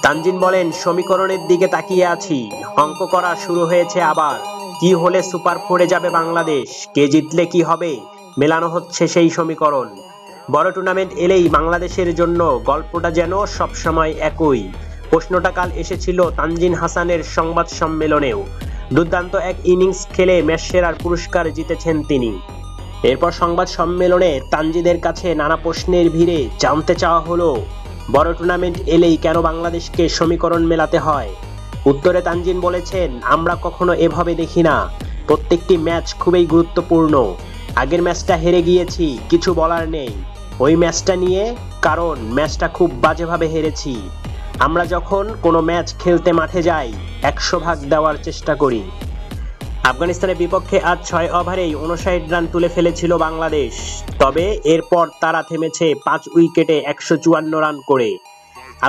তানজিন বলেন, সমীকরণের দিকে তাকিয়ে আছি, অঙ্ক করা শুরু হয়েছে আবার। কি হলে সুপার ফোরে যাবে বাংলাদেশ, কে জিতলে কি হবে, মেলানো হচ্ছে সেই সমীকরণ। বড় টুর্নামেন্ট এলেই বাংলাদেশের জন্য গল্পটা যেন সবসময় একই। প্রশ্নটা কাল এসেছিল তানজিন হাসানের সংবাদ সম্মেলনেও। দুর্দান্ত এক ইনিংস খেলে ম্যাচ সেরার পুরস্কার জিতেছেন তিনি। এরপর সংবাদ সম্মেলনে তানজিদের কাছে নানা প্রশ্নের ভিড়ে জানতে চাওয়া হলো, বড় টুর্নামেন্ট এলেই কেন বাংলাদেশকে সমীকরণ মেলাতে হয়। উত্তরে তানজিন বলেছেন, আমরা কখনো এভাবে দেখি না, প্রত্যেকটি ম্যাচ খুবই গুরুত্বপূর্ণ। আগের ম্যাচটা হেরে গিয়েছি, কিছু বলার নেই ওই ম্যাচটা নিয়ে, কারণ ম্যাচটা খুব বাজেভাবে হেরেছি। আমরা যখন কোনো ম্যাচ খেলতে মাঠে যাই 100 ভাগ দেওয়ার চেষ্টা করি। আফগানিস্তানের বিপক্ষে আজ 6 ওভারেই 59 রান তুলে ফেলেছিল বাংলাদেশ। তবে এরপর তারা থেমেছে 5 উইকেটে 154 রান করে।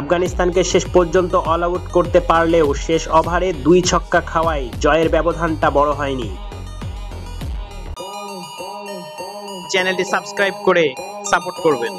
আফগানিস্তানকে শেষ পর্যন্ত অল আউট করতে পারলেও শেষ ওভারে 2 ছক্কা খাওয়ায় জয়ের ব্যবধানটা বড় হয়নি। চ্যানেলটি সাবস্ক্রাইব করে সাপোর্ট করবেন।